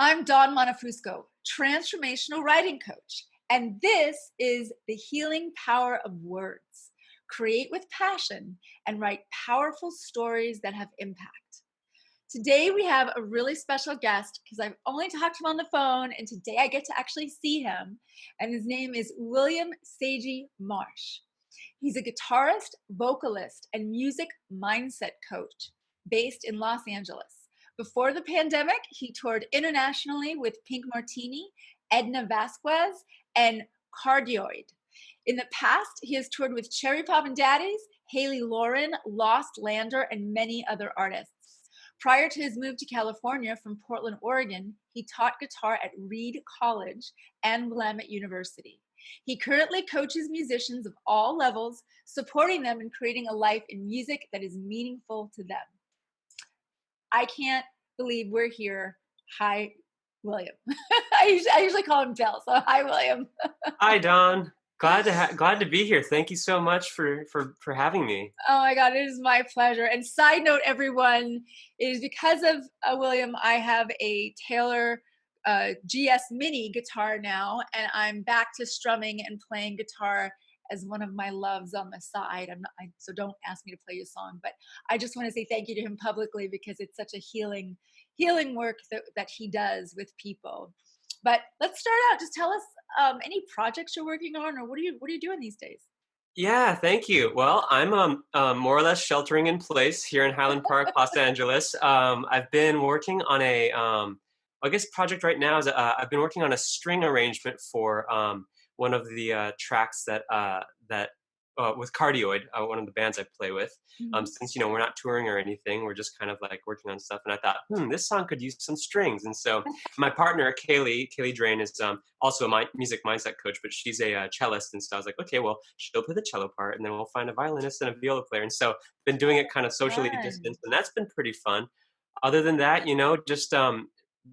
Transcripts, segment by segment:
I'm Dawn Montefusco, transformational writing coach, and this is the healing power of words. Create with passion and write powerful stories that have impact. Today, we have a really special guest because I've only talked to him on the phone, and today I get to actually see him. And his name is William Seiji Marsh. He's a guitarist, vocalist, and music mindset coach based in Los Angeles. Before the pandemic, he toured internationally with Pink Martini, Edna Vasquez, and Cardioid. In the past, he has toured with Cherry Poppin' Daddies, Haley Lauren, Lost Lander, and many other artists. Prior to his move to California from Portland, Oregon, he taught guitar at Reed College and Willamette University. He currently coaches musicians of all levels, supporting them in creating a life in music that is meaningful to them. I can't believe we're here. Hi, William. I usually call him Bill, so hi, William. Hi, Don. Glad to be here. Thank you so much for having me. Oh my God, it is my pleasure. And side note, everyone, it is because of William, I have a Taylor GS Mini guitar now, and I'm back to strumming and playing guitar as one of my loves on the side. So don't ask me to play you a song, but I just want to say thank you to him publicly because it's such a healing work that he does with people. But let's start out. Just tell us any projects you're working on, or what are you doing these days? Yeah, thank you. Well, I'm more or less sheltering in place here in Highland Park, Los Angeles. I've been working on I guess project right now is I've been working on a string arrangement for one of the tracks that with Cardioid, one of the bands I play with. Mhm. Since we're not touring or anything, we're just kind of like working on stuff. And I thought, this song could use some strings. And so my partner Kaylee Drain is also a music mindset coach, but she's a cellist. And so I was like, okay, well, she'll play the cello part, and then we'll find a violinist and a viola player. And so been doing it kind of socially Fun. distanced, and that's been pretty fun. Other than that, just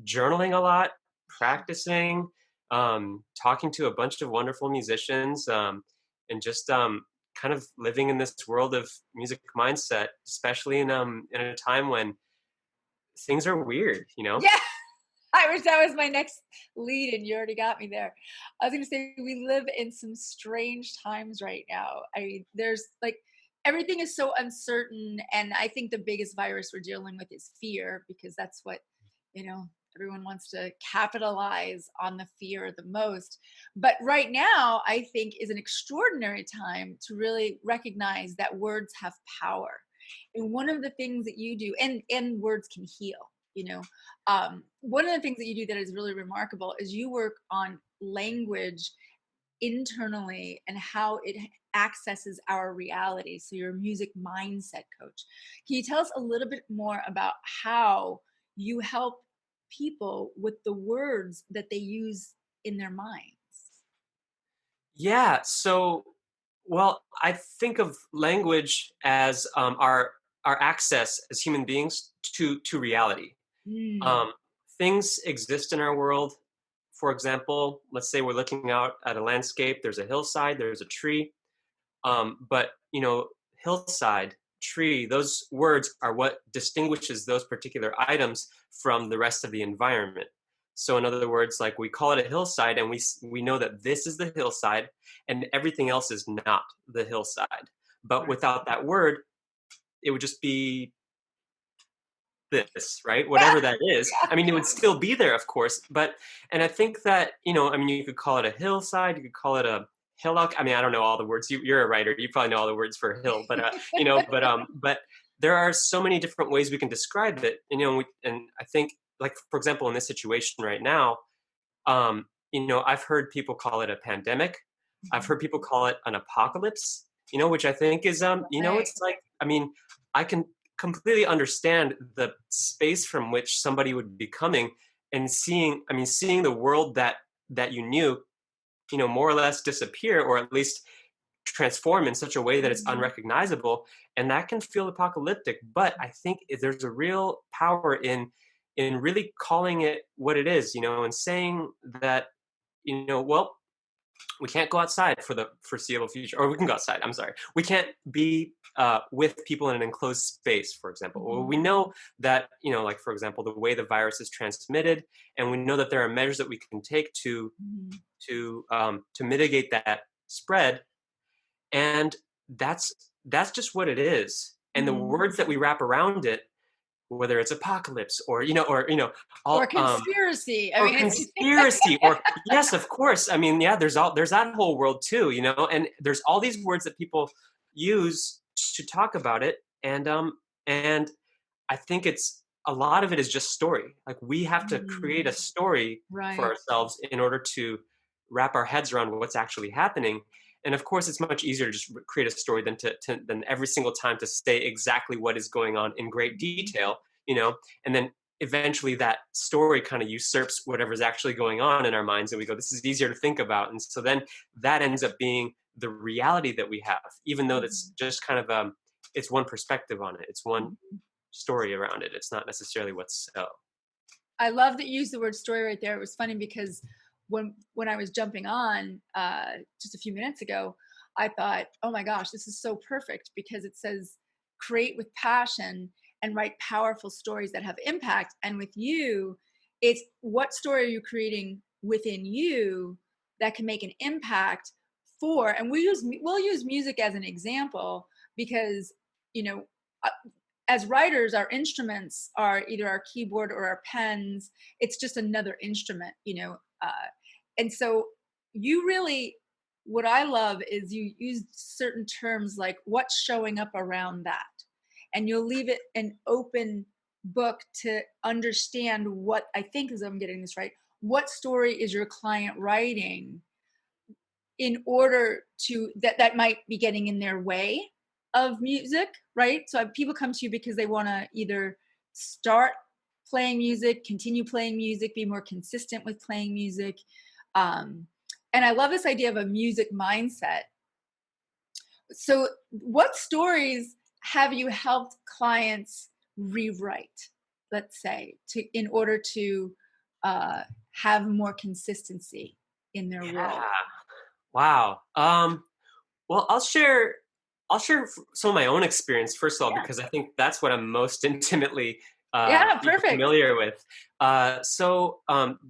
journaling a lot, practicing, talking to a bunch of wonderful musicians, and just kind of living in this world of music mindset, especially in a time when things are weird. Yeah, I wish that was my next lead, and you already got me there. I was going to say we live in some strange times right now. I mean, there's like everything is so uncertain, and I think the biggest virus we're dealing with is fear because that's what you know everyone wants to capitalize on the fear the most. But right now, I think is an extraordinary time to really recognize that words have power. And one of the things that you do, and words can heal. One of the things that you do that is really remarkable is you work on language internally and how it accesses our reality. So you're a music mindset coach. Can you tell us a little bit more about how you help people with the words that they use in their minds? Yeah. So, well, I think of language as our access as human beings to reality. Mm, Um, Things exist in our world. For example, let's say we're looking out at a landscape. There's a hillside. There's a tree. But hillside, tree, those words are what distinguishes those particular items from the rest of the environment. So in other words, like we call it a hillside, and we know that this is the hillside, and everything else is not the hillside. But right. without that word, it would just be this, right? Yeah, Whatever that is. I mean, it would still be there, of course, and I think that, I mean, you could call it a hillside, you could call it a hillock. I mean, I don't know all the words. You're a writer. You probably know all the words for hill, but there are so many different ways we can describe it. And I think, like, for example, in this situation right now, I've heard people call it a pandemic. I've heard people call it an apocalypse, which I think is, right. it's like, I mean, I can completely understand the space from which somebody would be coming and seeing the world that you knew, more or less disappear, or at least transform in such a way that it's Mhm. unrecognizable, and that can feel apocalyptic. But I think there's a real power in really calling it what it is, and saying that, well, we can't go outside for the foreseeable future, or we can go outside. I'm sorry. We can't be with people in an enclosed space, for example. Well, we Mhm. know that, like, for example, the way the virus is transmitted, and we know that there are measures that we can take to Mhm. to mitigate that spread, and that's just what it is. And the Mhm. words that we wrap around it, whether it's apocalypse or Or all conspiracy. I or mean, it's conspiracy, or yes, of course. I mean, yeah, there's that whole world too, and there's all these words that people use to talk about it, and I think it's a lot of it is just story. Like, we have to create a Mm, story for right. ourselves in order to wrap our heads around what's actually happening. And of course, it's much easier to just create a story than than every single time to say exactly what is going on in great Mhm. detail, and then eventually that story kind of usurps whatever's actually going on in our minds, and we go, this is easier to think about, and so then that ends up being the reality that we have, even though that's Mhm. just kind of it's one perspective on it, it's one Mhm. story around it. It's not necessarily what's so. I love that you used the word story right there. It was funny because when I was jumping on just a few minutes ago, I thought, oh my gosh, this is so perfect because it says create with passion and write powerful stories that have impact. And with you, it's what story are you creating within you that can make an impact for, and we'll use music as an example because you know uh, as writers, our instruments are either our keyboard or our pens. It's just another instrument, and so you really, what I love is you use certain terms like what's showing up around that, and you'll leave it an open book to understand what I think is, I'm getting this right. What story is your client writing in order to that might be getting in their way of music, right? So people come to you because they want to either start playing music, continue playing music, be more consistent with playing music. um, and I love this idea of a music mindset. So what stories have you helped clients rewrite, let's say, to in order to uh, have more consistency in their world? Yeah. Wow. Well, I'll share some of my own experience first of all, Yeah. because I think that's what I'm most intimately Yeah, perfect. familiar with.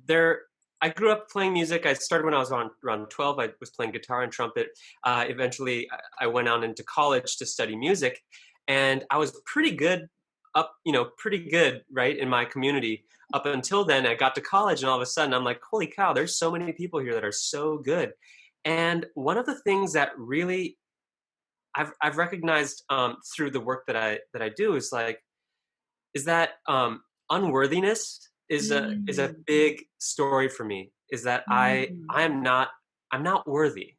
There, I grew up playing music. I started when I was around 12. I was playing guitar and trumpet. Eventually, I went on into college to study music, and I was pretty good, right, in my community. Up until then, I got to college, and all of a sudden, I'm like, holy cow! There's so many people here that are so good. And one of the things that really I've recognized through the work that I do is that unworthiness is a Mm, big story for me. Is that mm. I'm not worthy,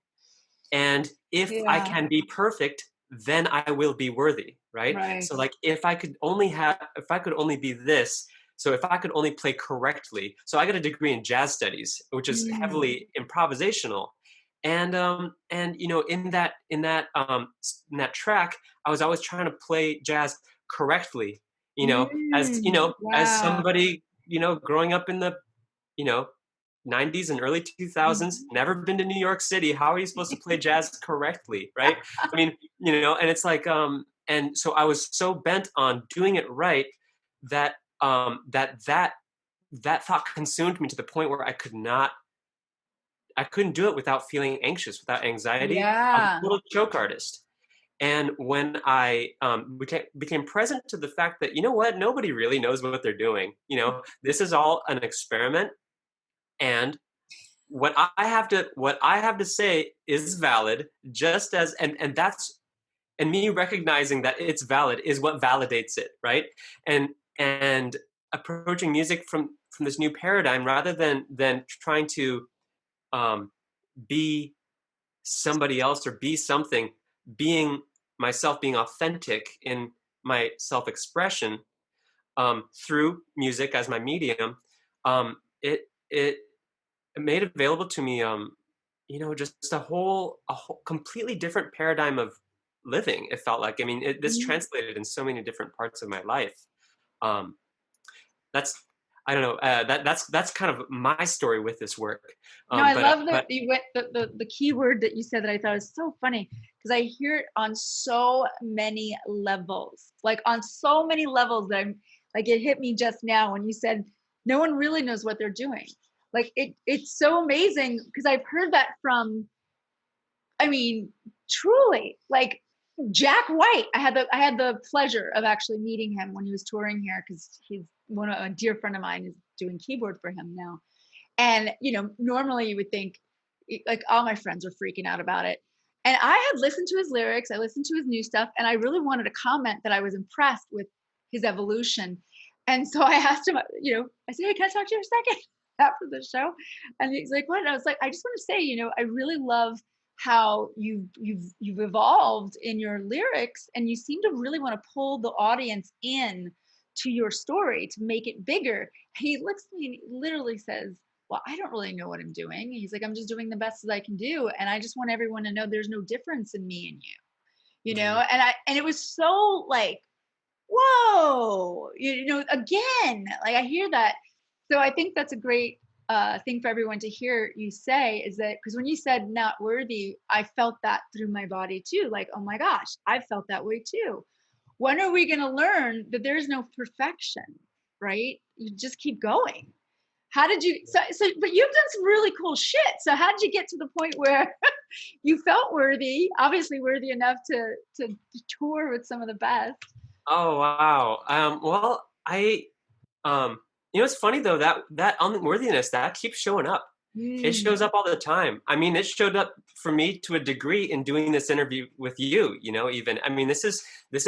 and if I Yeah, can be perfect, then I will be worthy, right? right. So, like, if I could only be this. So if I could only play correctly. So I got a degree in jazz studies, which is Mm, heavily improvisational. And in that track, I was always trying to play jazz correctly, as wow. somebody, growing up in the, you know, 90s and early 2000s, Mhm. never been to New York City. How are you supposed to play jazz correctly, right? I mean, and it's like, and so I was so bent on doing it right that that thought consumed me to the point where I couldn't do it without feeling anxious, without anxiety. I was a Yeah. total choke artist. And when I became present to the fact that, what, nobody really knows what they're doing. This is all an experiment, and what I have to say is valid, just as and me recognizing that it's valid is what validates it, right? And approaching music from this new paradigm, rather than trying to um, be somebody else or be something, being myself, being authentic in my self-expression, through music as my medium. It made available to me, just a whole completely different paradigm of living. It felt like, I mean, this Mm, translated in so many different parts of my life. um, that's I don't know. That's kind of my story with this work. No, I But love that you went the key word that you said that I thought is so funny because I hear it on so many levels, like on so many levels that I'm like it hit me just now when you said no one really knows what they're doing. Like it's so amazing because I've heard that from, I mean, truly, like Jack White. I had the pleasure of actually meeting him when he was touring here because he's a dear friend of mine is doing keyboard for him now. And, normally you would think like all my friends were freaking out about it. And I had listened to his lyrics, I listened to his new stuff, and I really wanted to comment that I was impressed with his evolution. And so I asked him, I said, hey, can I talk to you for a second after the show? And he's like, what? And I was like, I just want to say, I really love how you've evolved in your lyrics and you seem to really want to pull the audience in to your story to make it bigger. He looks at me and he literally says, well, I don't really know what I'm doing. He's like, I'm just doing the best that I can do. And I just want everyone to know there's no difference in me and you. And it was so like, whoa, again, like I hear that. So I think that's a great thing for everyone to hear you say is that because when you said not worthy, I felt that through my body too. Like, oh my gosh, I felt that way too. When are we going to learn that there's no perfection, right? You just keep going. How did you, but you've done some really cool shit. So how did you get to the point where you felt worthy, obviously worthy enough to tour with some of the best? Oh wow. Well, it's funny though that unworthiness that keeps showing up. It shows Mm, up all the time. I mean, it showed up for me to a degree in doing this interview with you. Even I mean, this is it's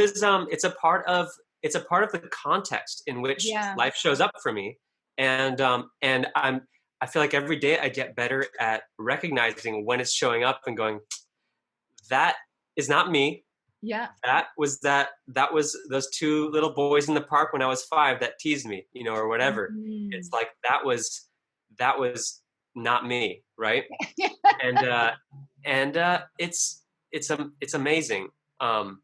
a part of the context in which yeah. life shows up for me, and I feel like every day I get better at recognizing when it's showing up and going, that is not me. Yeah. That was those two little boys in the park when I was 5 that teased me, or whatever. It's Mhm. like that was not me, right? And it's amazing. Um,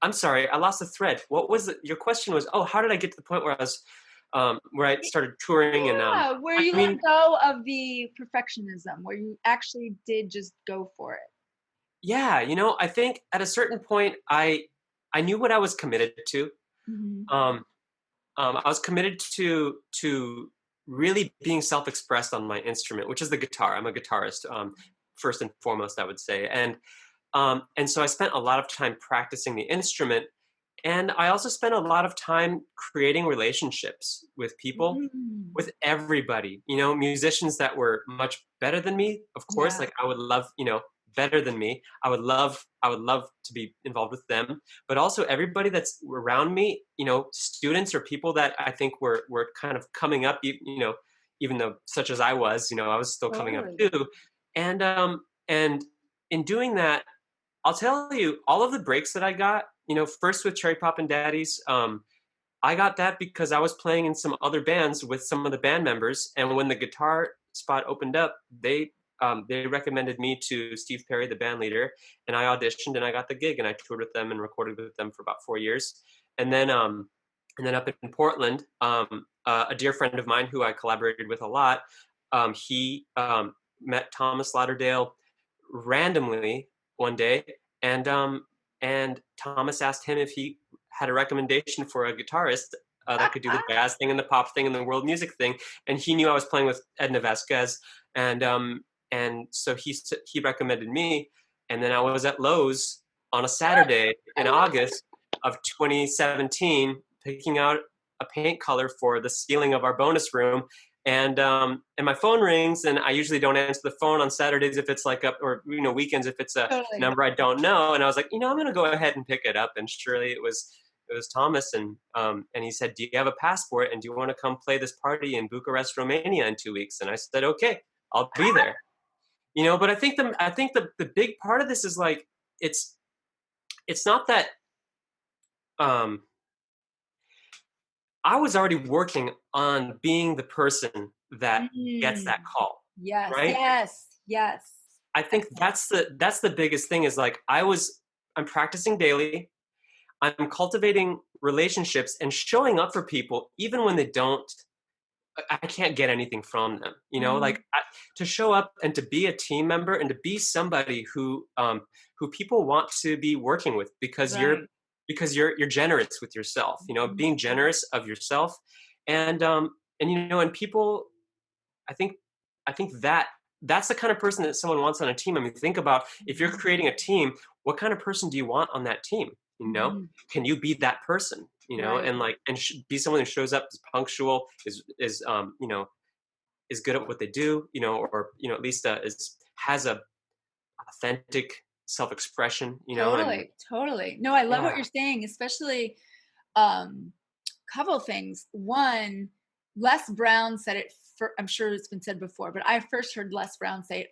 I'm sorry, I lost the thread. What was your question? Was, oh, how did I get to the point where I started touring and Yeah, where I you let mean, go of the perfectionism, where you actually did just go for it. yeah, I think at a certain point I knew what I was committed to. Hmm. Um, I was committed to really being self-expressed on my instrument, which is the guitar. I'm a guitarist, first and foremost, I would say, and so I spent a lot of time practicing the instrument, and I also spent a lot of time creating relationships with people, Mm. with everybody. Musicians that were much better than me, of course. Yeah, Like I would love, better than me. I would love to be involved with them, but also everybody that's around me. Students or people that I think were kind of coming up. Even though such as I was, I was still coming up totally. too, and in doing that, I'll tell you all of the breaks that I got. First with Cherry Pop and Daddies. I got that because I was playing in some other bands with some of the band members, and when the guitar spot opened up, they recommended me to Steve Perry, the band leader, and I auditioned and I got the gig, and I toured with them and recorded with them for about 4 years, and then up in Portland, a dear friend of mine who I collaborated with a lot, he met Thomas Lauderdale randomly one day, and Thomas asked him if he had a recommendation for a guitarist that could do the jazz thing and the pop thing and the world music thing. And he knew I was playing with Edna Vasquez, and so he recommended me. And then I was at Lowe's on a Saturday I in love August of 2017, picking out a paint color for the ceiling of our bonus room. And my phone rings, and I usually don't answer the phone on Saturdays if it's like up, or weekends if it's a totally. number I don't know. And I was like, I'm going to go ahead and pick it up. And surely it was Thomas, and he said, "Do you have a passport? And do you want to come play this party in Bucharest, Romania, in 2 weeks?" And I said, "Okay, I'll be there." But I think the big part of this is like it's not that um, I was already working on being the person that gets that Mm. call, Yes, right? yes, yes. I think that's the biggest thing is like I'm practicing daily. I'm cultivating relationships and showing up for people even when they don't I can't get anything from them, Mm, like to show up and to be a team member and to be somebody who people want to be working with right. because you're generous with yourself, Mhm. being generous of yourself, and and people, I think I think that's the kind of person that someone wants on a team. I mean, think about if you're Mhm. creating a team, what kind of person do you want on that team? You know, Mhm. can you be that person? Right. And like, and be someone who shows up, is punctual, is good at what they do, or at least is has a authentic self-expression, and Totally, totally. No, I love what yeah, you're saying, especially, um, couple things. One, Les Brown said it for I'm sure it's been said before, but I first heard Les Brown say it,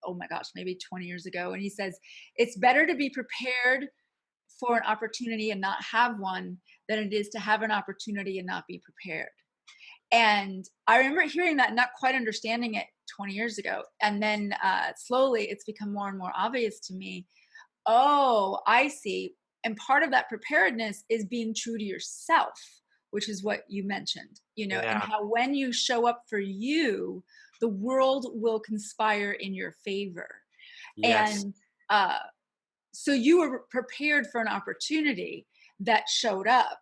oh my gosh, maybe 20 years ago, and he says, "It's better to be prepared for an opportunity and not have one than it is to have an opportunity and not be prepared." And I remember hearing that, not quite understanding it 20 years ago. And then slowly it's become more and more obvious to me. Oh, I see. And part of that preparedness is being true to yourself, which is what you mentioned, and yeah, how when you show up for you, the world will conspire in your favor. yes, And uh, so you were prepared for an opportunity that showed up.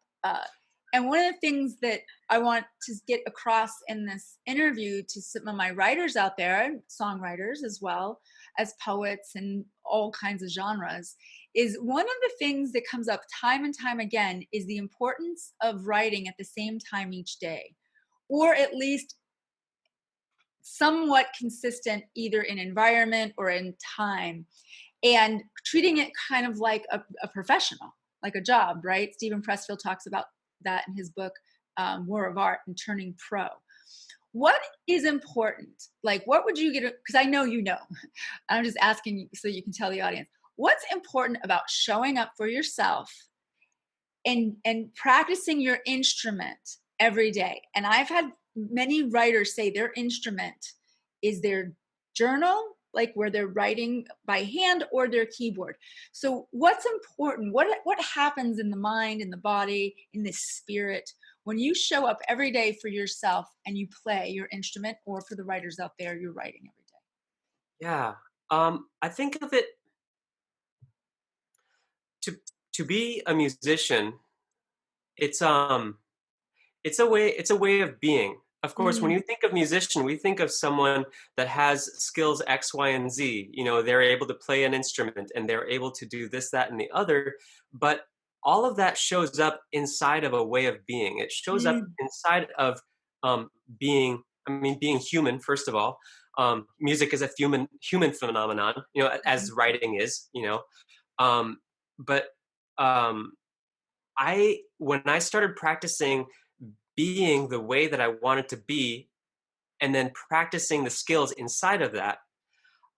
And one of the things that I want to get across in this interview to some of my writers out there, and songwriters as well as poets and all kinds of genres, is one of the things that comes up time and time again is the importance of writing at the same time each day, or at least somewhat consistent either in environment or in time, and treating it kind of like a professional, like a job, right? Stephen Pressfield talks about that in his book, War of Art and Turning Pro. What is important? Like, what would you get? Because I know you know. I'm just asking you so you can tell the audience. What's important about showing up for yourself and practicing your instrument every day? And I've had many writers say their instrument is their journal, like where they're writing by hand, or their keyboard. So what's important? What happens in the mind, in the body, in the spirit when you show up every day for yourself and you play your instrument, or for the writers out there, you're writing every day? yeah. I think of it to to be a musician. It's it's a way of being. Of course, when Mm, you think of musician, we think of someone that has skills X, Y, and Z. They're able to play an instrument and they're able to do this, that, and the other. But all of that shows up inside of a way of being. It shows up mm, inside of um, being. I mean, being human. First of all, music is a human phenomenon. As mhm, writing is. Um, but um, I when I started practicing being the way that I wanted to be, and then practicing the skills inside of that,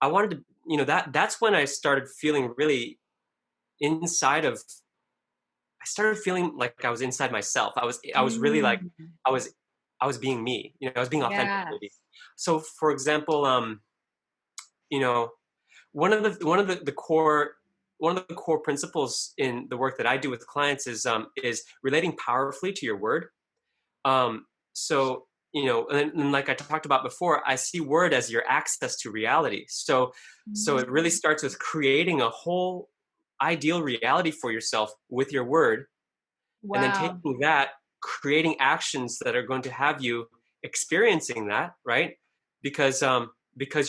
I wanted to, that's when I started feeling really inside of, I started feeling like I was inside myself. I was really like, mm. I was, I was being me, I was being authentic maybe. Yes. So for example, you know, one of the core principles in the work that I do with clients is relating powerfully to your word. So and like I talked about before, I see word as your access to reality. So it really Mm. starts with creating a whole ideal reality for yourself with your word, and then Wow. taking that, creating actions that are going to have you experiencing that, right? Because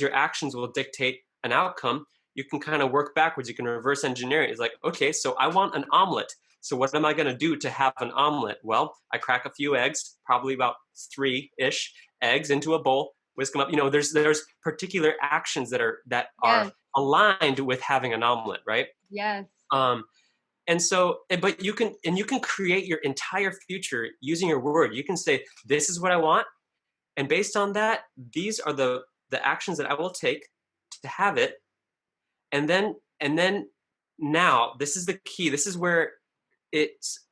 your actions will dictate an outcome. You can kind of work backwards. You can reverse engineer it. It's like, okay, so I want an omelet. So what am I going to do to have an omelet? Well, I crack a few eggs, probably about 3-ish eggs into a bowl, whisk them up. There's particular actions that are Yes. aligned with having an omelet, right? Yes. Um, but you can create your entire future using your word. You can say, this is what I want, and based on that, these are the actions that I will take to have it. And then now, this is the key. This is where it's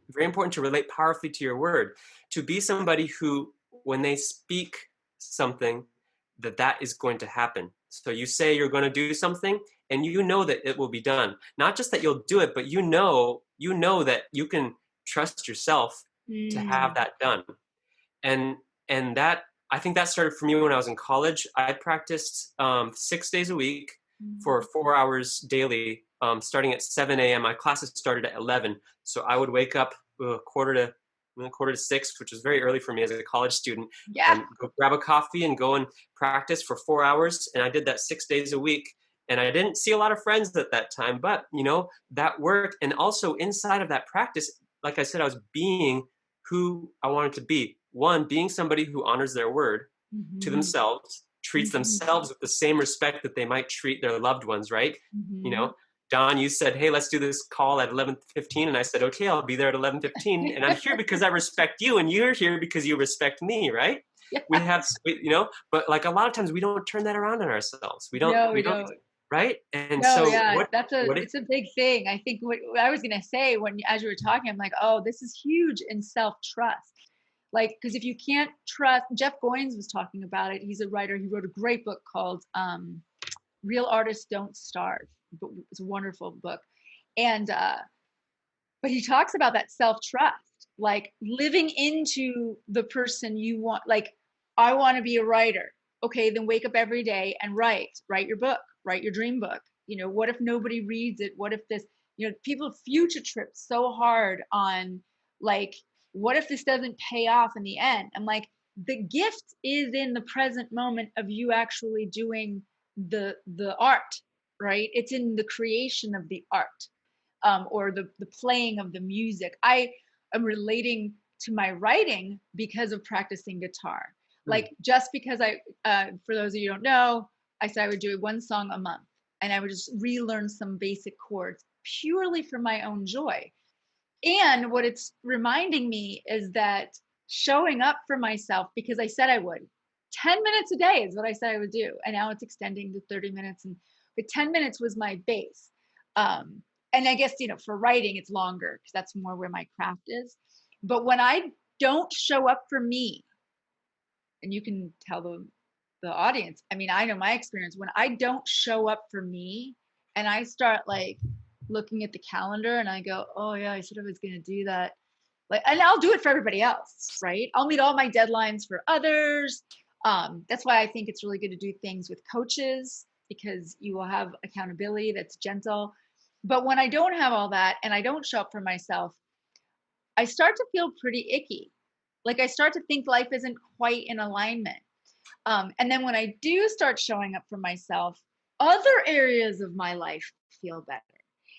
very important to relate powerfully to your word, to be somebody who, when they speak something, that is going to happen. So you say you're going to do something, and you know that it will be done. Not just that you'll do it, but you know that you can trust yourself to have Mm. that done. And and that, I think that started for me when I was in college. I practiced 6 days a week for Mhm. 4 hours daily, starting at 7 a.m. My classes started at 11. So I would wake up quarter to six, which was very early for me as a college student, Yeah. and go grab a coffee and go and practice for 4 hours. And I did that 6 days a week. And I didn't see a lot of friends at that time, but that worked. And also inside of that practice, like I said, I was being who I wanted to be. One, being somebody who honors their word to Mhm. themselves, treats Mhm. themselves with the same respect that they might treat their loved ones, right? You know, Mhm. Don, you said, "Hey, let's do this call at 11:15," and I said, "Okay, I'll be there at 11:15." And I'm here because I respect you, and you're here because you respect me, right? Yeah. But like a lot of times we don't turn that around on ourselves. We don't, No, we we don't, don't. right? And No, so yeah, what, what if, it's a big thing. I think what I was gonna say when as you were talking, I'm like, oh, this is huge in self-trust. Like, because if you can't trust, Jeff Goins was talking about it. He's a writer. He wrote a great book called Real Artists Don't Starve. It's a wonderful book. And but he talks about that self-trust, like living into the person you want. Like, I want to be a writer. Okay, then wake up every day and write your book, write your dream book. What if nobody reads it? What if this, people future trip so hard on, like, what if this doesn't pay off in the end? I'm like, the gift is in the present moment of you actually doing the art, right? It's in the creation of the art, or the playing of the music. I am relating to my writing because of practicing guitar. hmm, Like, just because for those of you who don't know, I said I would do one song a month, and I would just relearn some basic chords purely for my own joy. And what it's reminding me is that showing up for myself, because I said I would. 10 minutes a day is what I said I would do. And now it's extending to 30 minutes. But 10 minutes was my base. And I guess, for writing, it's longer because that's more where my craft is. But when I don't show up for me, and you can tell the audience, I mean, I know my experience. When I don't show up for me and I start like looking at the calendar and I go, oh yeah, I said I was going to do that. Like, and I'll do it for everybody else, right? I'll meet all my deadlines for others. That's why I think it's really good to do things with coaches, because you will have accountability that's gentle. But when I don't have all that and I don't show up for myself, I start to feel pretty icky. Like, I start to think life isn't quite in alignment. And then when I do start showing up for myself, other areas of my life feel better.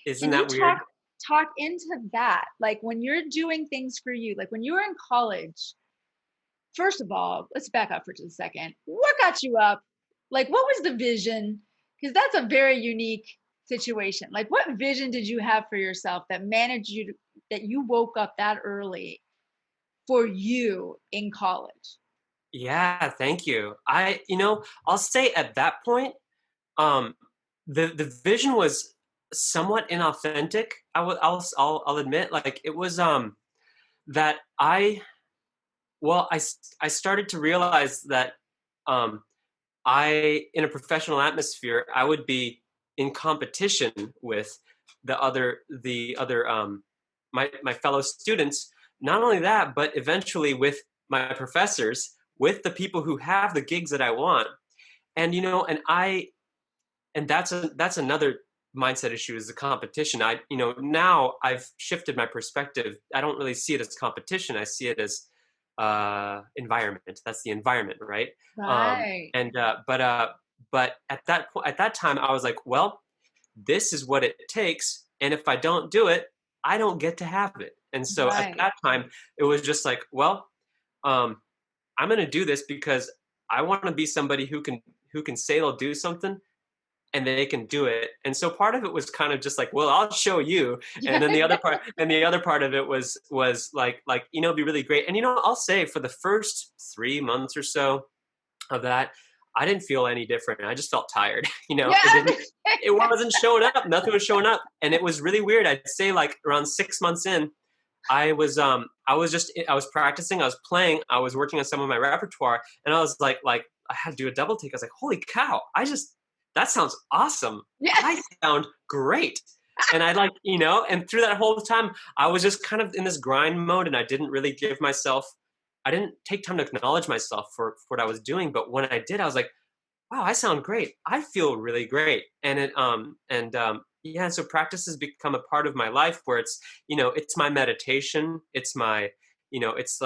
isn't Can you that weird? talk into that? Like, when you're doing things for you, like when you were in college, first of all, let's back up for just a second. What got you up? Like, what was the vision? Because that's a very unique situation. Like, what vision did you have for yourself that managed you that you woke up that early for you in college? Yeah, thank you. I'll say at that point, um, the vision was somewhat inauthentic. I'll admit, like it was that I started to realize that um in a professional atmosphere, I would be in competition with the other my fellow students. Not only that, but eventually with my professors, with the people who have the gigs that I want. And that's another mindset issue, is the competition. Now I've shifted my perspective. I don't really see it as competition. I see it as environment. That's the environment, right? um Right. and but at that time I was like, well, this is what it takes, and if I don't do it, I don't get to have it. And so at Right. that time it was just like, well, um I'm going to do this because I want to be somebody who can say they'll do something and they can do it. And so part of it was kind of just like, well, I'll show you. And then the other part of it was like, be really great. And I'll say for the first 3 months or so of that, I didn't feel any different. I just felt tired. Yeah. It wasn't showing up. Nothing was showing up. And it was really weird. I'd say like around 6 months in, I was practicing, I was playing, I was working on some of my repertoire, and I was like I had to do a double take. I was like, holy cow, that sounds awesome. Yeah. I sound great. And and through that whole time, I was just kind of in this grind mode, and I didn't really give myself I didn't take time to acknowledge myself for what I was doing. But when I did, I was like, wow, I sound great. I feel really great. Yeah, so practice has become a part of my life where it's, it's my meditation. It's my, it's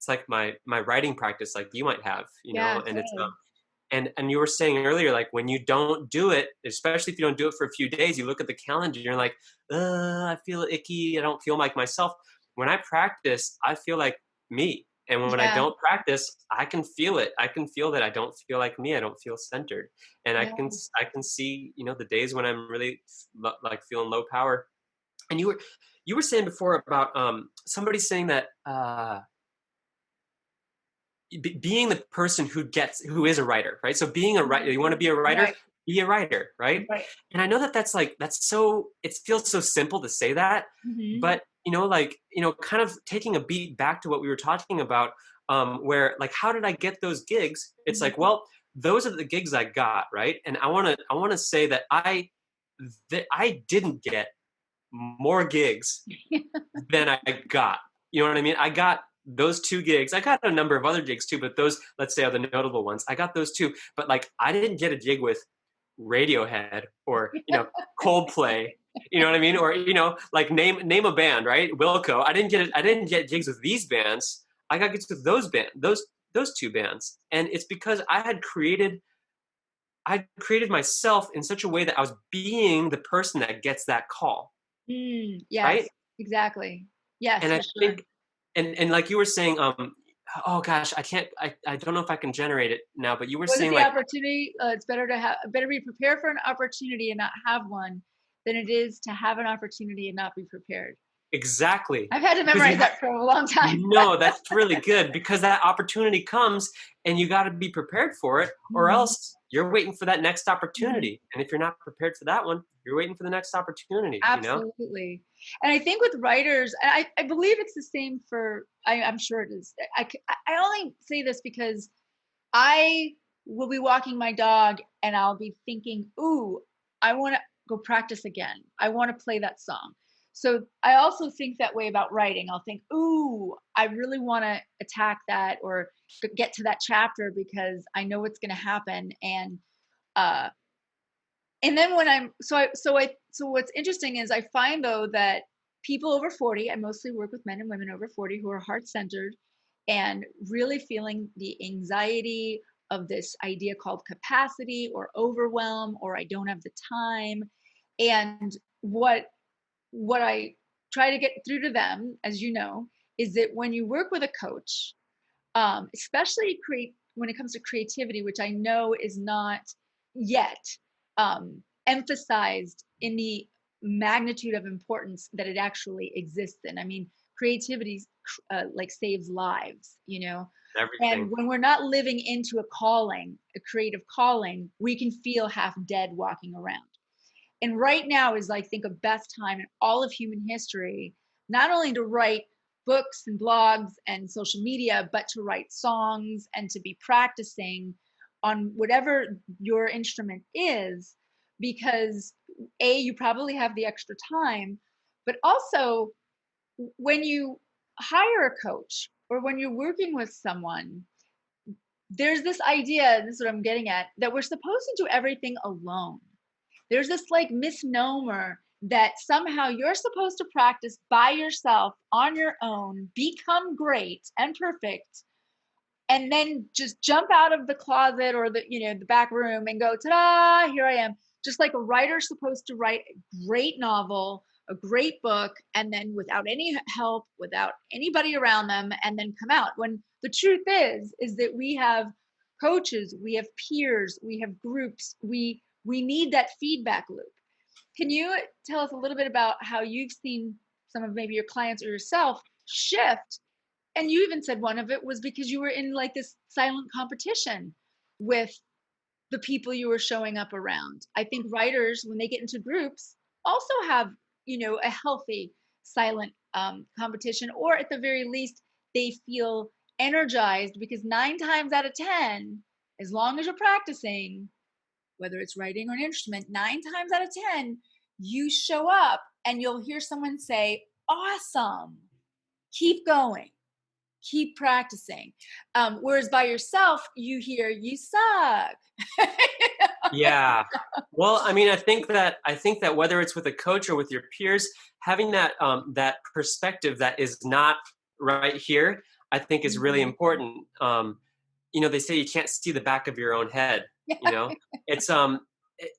like my writing practice, like you might have, Yeah, and it's, totally. and you were saying earlier, like when you don't do it, especially if you don't do it for a few days, you look at the calendar, you're like, I feel icky. I don't feel like myself. When I practice, I feel like me. And when I Yeah, don't practice, I can feel it. I can feel that I don't feel like me. I don't feel centered. And yeah. I can see, the days when I'm really like feeling low power. And you were saying before about somebody saying that being the person who is a writer, right? So being a writer, Mhm. you want to be a writer, Right, be a writer, right? right. And I know that that's so, it feels so simple to say that, Mhm. but kind of taking a beat back to what we were talking about, where like, how did I get those gigs? It's like, Mhm. well, those are the gigs I got, right? And I want to say that I didn't get more gigs than I got. You know what I mean? I got those 2 gigs. I got a number of other gigs too, but those, let's say, are the notable ones. I got those 2, but like I didn't get a gig with Radiohead or Coldplay. You know what I mean? Or like name a band, right? Wilco. I didn't get gigs with these bands. I got gigs with those 2 bands, and it's because I created myself in such a way that I was being the person that gets that call, Yes, right? exactly. Yes, And for I sure. think, and like you were saying, oh gosh, I don't know if I can generate it now, but you were Was it saying the like, opportunity? It's better be prepared for an opportunity and not have one than it is to have an opportunity and not be prepared. exactly, I've had to because memorize that for a long time. no, that's really good, because that opportunity comes and you got to be prepared for it, or Mhm, else you're waiting for that next mhm. opportunity. And if you're not prepared for that one, you're waiting for the next opportunity. Absolutely. And I think with writers, and I believe it's the same for, I'm sure it is. I only say this because I will be walking my dog and I'll be thinking, ooh, I want to go practice again. I want to play that song. So I also think that way about writing. I'll think, ooh, I really want to attack that or get to that chapter because I know what's going to happen. Uh, and then when so what's interesting is I find though that people over 40, I mostly work with men and women over 40 who are heart-centered and really feeling the anxiety of this idea called capacity or overwhelm or I don't have the time. And what I try to get through to them, as you know, is that when you work with a coach, especially create when it comes to creativity, which I know is not yet emphasized in the magnitude of importance that it actually exists in. I mean, creativity like saves lives, you know. And Everything. when we're not living into a calling, a creative calling, we can feel half dead walking around. And right now is, I think, a best time in all of human history, not only to write books and blogs and social media, but to write songs and to be practicing on whatever your instrument is, because A, you probably have the extra time, but also when you hire a coach or when you're working with someone, there's this idea, this is what I'm getting at, that we're supposed to do everything alone. There's this like misnomer that somehow you're supposed to practice by yourself on your own, become great and perfect, and then just jump out of the closet or the back room and go, ta-da, here I am. Just like a writer's supposed to write a great novel, a great book, and then without any help, without anybody around them, and then come out. When the truth is that we have coaches, we have peers, we have groups, we need that feedback loop. Can you tell us a little bit about how you've seen some of maybe your clients or yourself shift? And you even said one of it was because you were in like this silent competition with the people you were showing up around. I think writers, when they get into groups, also have, a healthy silent competition, or at the very least, they feel energized because 9 times out of 10, as long as you're practicing, whether it's writing or an instrument, 9 times out of 10, you show up and you'll hear someone say, awesome, keep going. keep practicing. Whereas by yourself, you hear you suck. Yeah. Well, I mean, I think that whether it's with a coach or with your peers, having that perspective that is not right here, I think is really Mhm. important. They say you can't see the back of your own head. You know, it's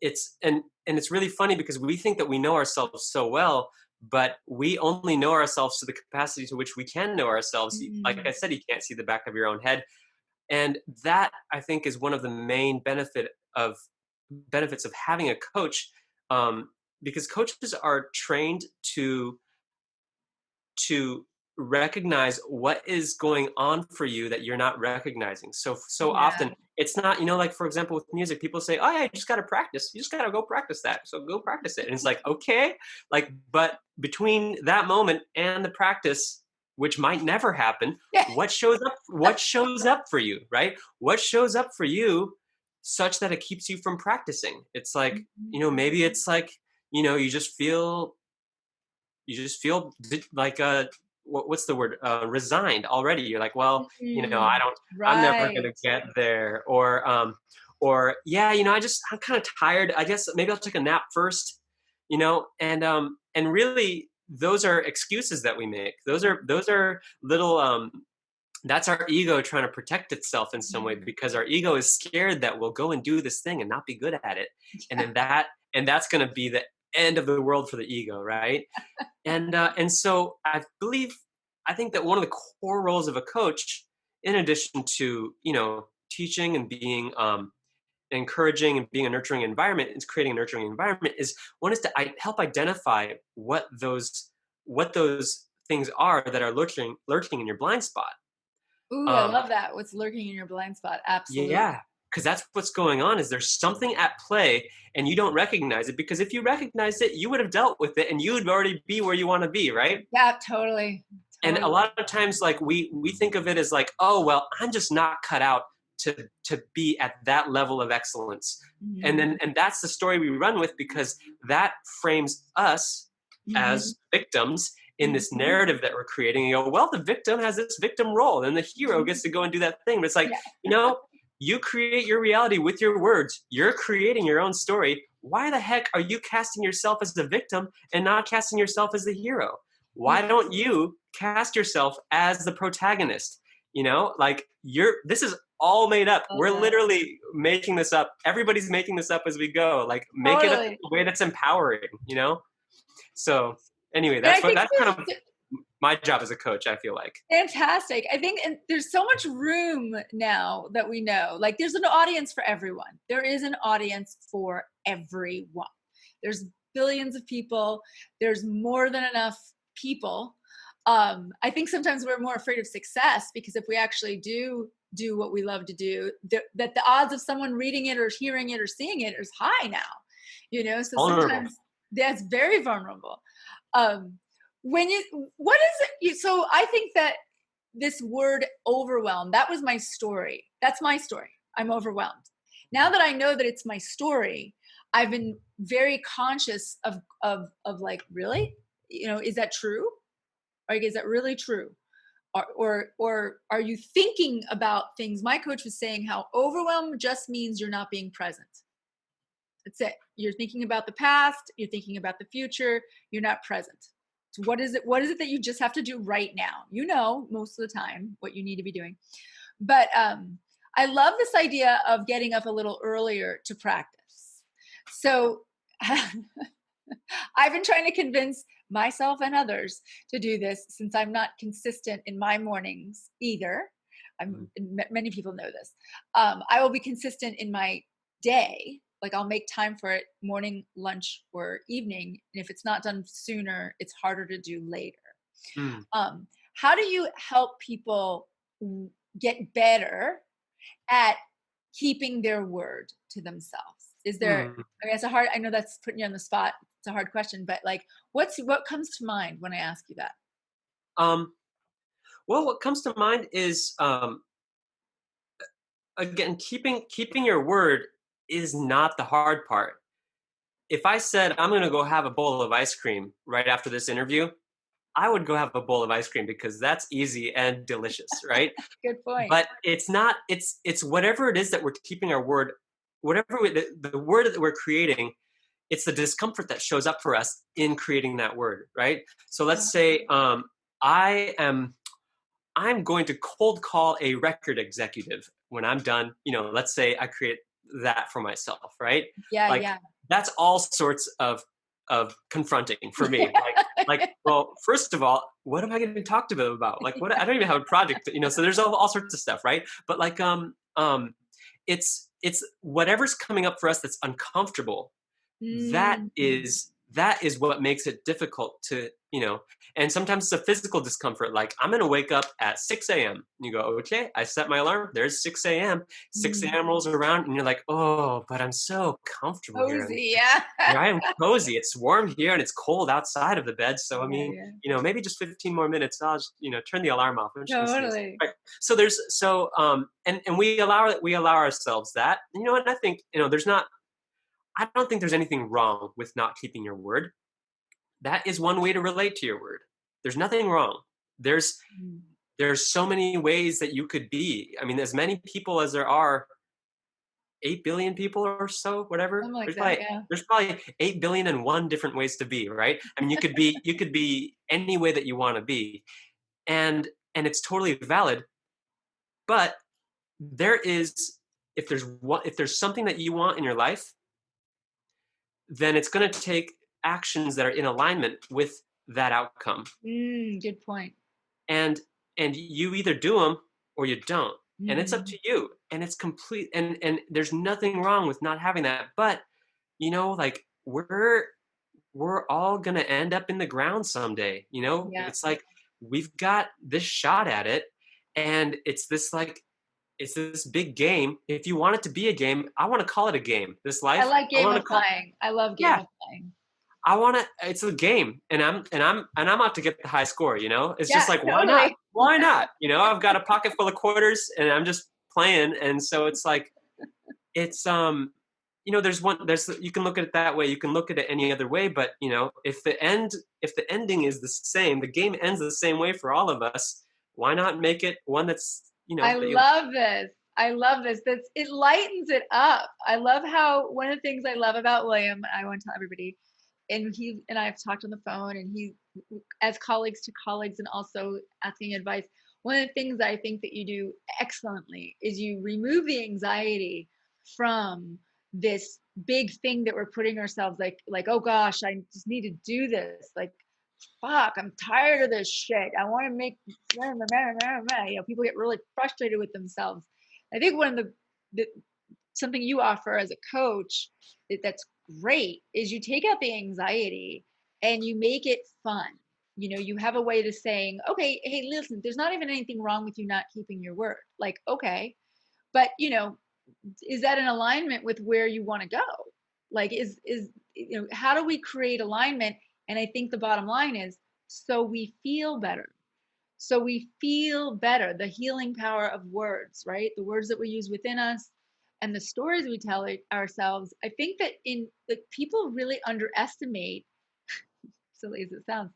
it's and it's really funny because we think that we know ourselves so well, but we only know ourselves to the capacity to which we can know ourselves. Like I Mm, said, you can't see the back of your own head, and that I think is one of the main of benefits of having a coach, um, because coaches are trained to recognize what is going on for you that you're not recognizing. So yeah. often it's not, like for example with music, people say, "Oh yeah, you just got to practice. You just got to go practice that. So go practice it." And it's like, okay, like, but between that moment and the practice, which might never happen, Yeah. what shows up for you, right? What shows up for you such that it keeps you from practicing? It's like, Mhm. maybe it's like, you just feel like what's the word, resigned already. You're like, well, Mm, I'm never going right. to get there, or yeah, I'm kind of tired, I guess maybe I'll take a nap first. And really those are excuses that we make. Those are little, that's our ego trying to protect itself in some way, Mhm. because our ego is scared that we'll go and do this thing and not be good at it, and then that's going to be the end of the world for the ego, right? And so I think that one of the core roles of a coach, in addition to teaching and being encouraging and being a nurturing environment, is creating a nurturing environment. Is one is to help identify what those things are that are lurking in your blind spot. Ooh, I Um, love that. What's lurking in your blind spot? Absolutely. yeah, because that's what's going on. Is there's something at play and you don't recognize it? Because if you recognized it, you would have dealt with it and you would already be where you want to be, right? Yeah, totally. And a Totally. lot of times, like, we think of it as like, oh well, I'm just not cut out to be at that level of excellence. and Mhm. then and that's the story we run with, because that frames us Mhm. as victims in this Mhm. narrative that we're creating. You go, well, the victim has this victim role and the hero gets Mhm. to go and do that thing. But it's like, Yeah. you know you create your reality with your words. You're creating your own story. Why the heck are you casting yourself as the victim and not casting yourself as the hero? Why Yeah. don't you cast yourself as the protagonist? Like, this is all made up. Love We're that. literally making this up. Everybody's making this up as we go. Like, make it up in Totally. a way that's empowering. So anyway, And I think that's kind of my job as a coach, I feel like. fantastic. I think and there's so much room now that we know. Like there's an audience for everyone. There is an audience for everyone. There's billions of people. There's more than enough people. I think sometimes we're more afraid of success because if we actually do what we love to do, that the odds of someone reading it or hearing it or seeing it is high now. So Vulnerable. sometimes that's very vulnerable. Um, when you what is it so I think that this word overwhelm, that was my story. That's my story. I'm overwhelmed. Now that I know that it's my story, I've been very conscious of like, really, is that true? Like, is that really true? Or are you thinking about things? My coach was saying how overwhelm just means you're not being present. That's it. You're thinking about the past, you're thinking about the future, you're not present. So what is it that you just have to do right now? Most of the time what you need to be doing. But I love this idea of getting up a little earlier to practice. So I've been trying to convince myself and others to do this since I'm not consistent in my mornings either. Many people know this. I will be consistent in my day. Like I'll make time for it morning, lunch, or evening. And if it's not done sooner, it's harder to do later. Mm. How do you help people get better at keeping their word to themselves? Is there, Mm. I mean, I know that's putting you on the spot. It's a hard question, but like, what comes to mind when I ask you that? Um, well, what comes to mind is, again, keeping your word is not the hard part. If I said I'm going to go have a bowl of ice cream right after this interview, I would go have a bowl of ice cream because that's easy and delicious, right? Good point. But it's not, it's whatever it is that we're keeping our word, whatever the word that we're creating, it's the discomfort that shows up for us in creating that word, right? So let's say I am I'm going to cold call a record executive when I'm done. Let's say I create that for myself, right? Yeah, Like yeah. that's all sorts of confronting for me. Well, first of all, what am I going to talk to them about? Like, what? I don't even have a project, So there's all sorts of stuff, right? But it's whatever's coming up for us that's uncomfortable. that Mm. is that is what makes it difficult to, and sometimes it's a physical discomfort, like I'm going to wake up at 6 a.m. You go, okay, I set my alarm, there's 6 a.m. 6 Mm. a.m. rolls around and you're like, oh, but I'm so comfortable here. Cozy, yeah. I'm cozy, it's warm here and it's cold outside of the bed, so I Yeah, mean, yeah. maybe just 15 more minutes, I'll just, turn the alarm off, I'm just going to snooze. Totally. Right. So there's so and we allow ourselves that, and I think, I don't think there's anything wrong with not keeping your word. That is one way to relate to your word. There's nothing wrong. There's Mm. there's so many ways that you could be. I mean, as many people as there are, 8 billion people or so, whatever. Something like There's that, probably yeah. there's probably 8 billion and one different ways to be, right? I mean, you could be any way that you want to be. And it's totally valid, but there is if there's something that you want in your life, then it's going to take actions that are in alignment with that outcome. Good point. And you either do them or you don't. And it's up Mhm. to you. And it's complete, and there's nothing wrong with not having that. But like we're all going to end up in the ground someday. Yeah. It's like we've got this shot at it, and it's this big game. If you want it to be a game, I want to call it a game. This I life, like I want to call. gamifying. I love Yeah, gamifying. I want to. It's a game, and I'm out to get the high score. It's Yeah, just like, why not? totally. Why not? I've got a pocket full of quarters, and I'm just playing. And so it's like, it's there's you can look at it that way. You can look at it any other way. But if the ending is the same, the game ends the same way for all of us. Why not make it one that's I that you. love this. I love this. It lightens it up. I love how one of the things I love about William, I want to tell everybody, and he and I have talked on the phone, and he, as colleagues to colleagues, and also asking advice. One of the things I think that you do excellently is you remove the anxiety from this big thing that we're putting ourselves like, oh gosh, I just need to do this. Like, fuck, I'm tired of this shit. I want to make, people get really frustrated with themselves. I think one of the something you offer as a coach that's great is you take out the anxiety and you make it fun. You have a way to saying, okay, hey, listen, there's not even anything wrong with you not keeping your word. Like, okay, but is that in alignment with where you want to go? Like, is how do we create alignment? And I think the bottom line is, so we feel better. So we feel better, the healing power of words, right? The words that we use within us and the stories we tell ourselves. I think that people really underestimate, silly as it sounds,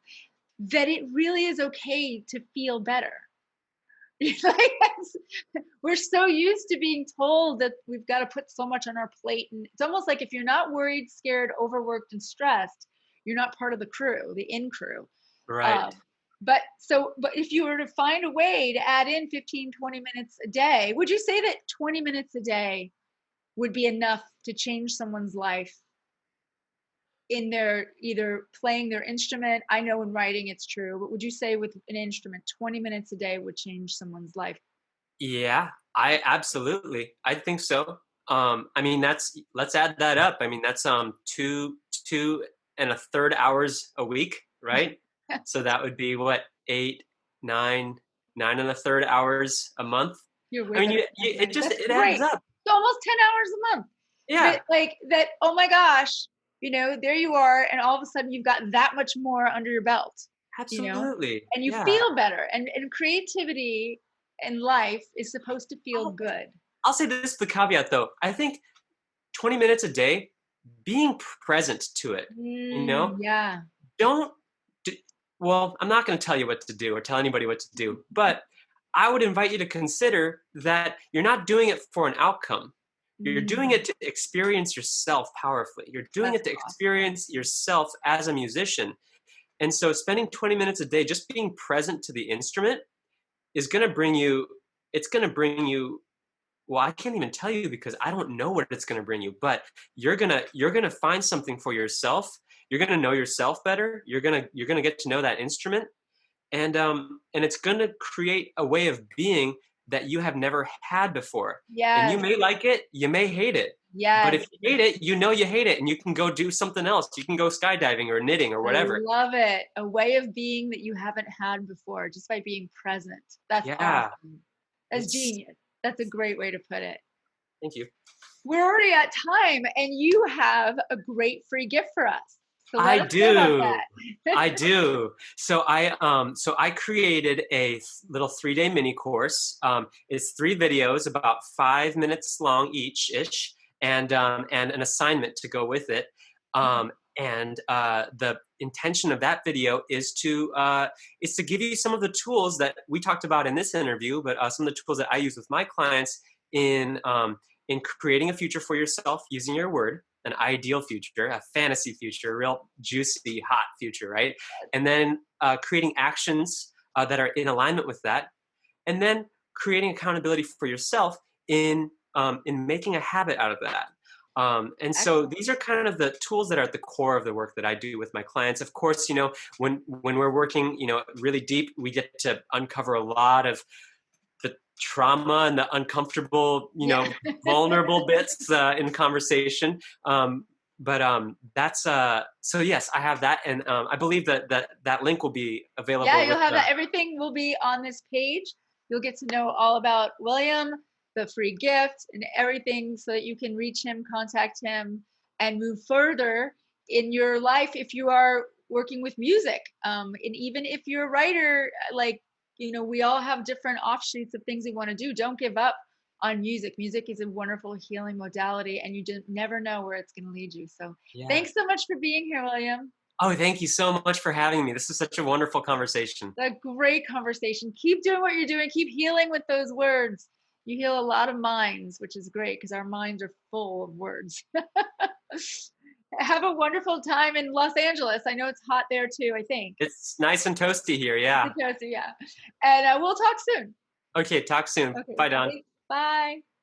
that it really is okay to feel better. Like, we're so used to being told that we've got to put so much on our plate, and it's almost like if you're not worried, scared, overworked, and stressed, you're not part of the crew, the in crew. Right. um, but if you were to find a way to add in 15, 20 minutes a day, would you say that 20 minutes a day would be enough to change someone's life in their either playing their instrument? I know in writing it's true, but would you say with an instrument, 20 minutes a day would change someone's life? Yeah, I think so. I mean, let's add that up. I mean, that's two and a third hours a week, right? So that would be what, eight, nine and a third hours a month. You're I way mean, better you at it mathematics. just That's it adds great. up. So almost 10 hours a month. Yeah, That, oh my gosh, there you are, and all of a sudden you've got that much more under your belt, absolutely. and you Yeah. feel better. And creativity in life is supposed to feel I'll, good. I'll say this is the caveat though. I think 20 minutes a day, being present to it, Yeah. don't. Well, I'm not going to tell you what to do or tell anybody what to do, but I would invite you to consider that you're not doing it for an outcome. You're doing Mm, it to experience yourself powerfully. You're doing that's it to awesome. experience yourself as a musician. And so spending 20 minutes a day just being present to the instrument is going to bring you, it's going to bring you, well, I can't even tell you because I don't know what it's going to bring you, but you're going to find something for yourself. You're going to know yourself better. You're going to get to know that instrument, and it's going to create a way of being that you have never had before. And you Yes, may like it, you may hate it, but if yes. you hate it, you know you hate it, and you can go do something else. You can go skydiving or knitting or I whatever. love it. A way of being that you haven't had before just by being present. That's Yeah, awesome. That's it's genius. That's a great way to put it. thank you. We're already at time and you have a great free gift for us. So I let us know about do. that. I do. So I created a little 3-day mini course. It's 3 videos about 5 minutes long each ish, and an assignment to go with it. Okay. And the intention of that video is to give you some of the tools that we talked about in this interview, but some of the tools that I use with my clients in creating a future for yourself using your word, an ideal future, a fantasy future, a real juicy, hot future, right? And then creating actions that are in alignment with that, and then creating accountability for yourself in making a habit out of that. And so Excellent. these are kind of the tools that are at the core of the work that I do with my clients. Of course, when we're working, really deep, we get to uncover a lot of the trauma and the uncomfortable, Yeah. vulnerable bits in conversation. But that's so yes, I have that, and I believe that link will be Yeah, available you'll with have the. that. Everything will be on this page. You'll get to know all about William, the free gift, and everything so that you can reach him, contact him, and move further in your life if you are working with music. And even if you're a writer, like, we all have different offshoots of things we want to do. Don't give up on music. Music is a wonderful healing modality, and you just never know where it's going to lead you. So Yeah. thanks so much for being here, William. Oh, thank you so much for having me. This is such a wonderful conversation. A great conversation. Keep doing what you're doing. Keep healing with those words. You heal a lot of minds, which is great because our minds are full of words. Have a wonderful time in Los Angeles. I know it's hot there too, I think. It's nice and toasty here. Yeah. Yeah. And we'll talk soon. Okay. Talk soon. Okay. Bye, Don. Thanks. Bye.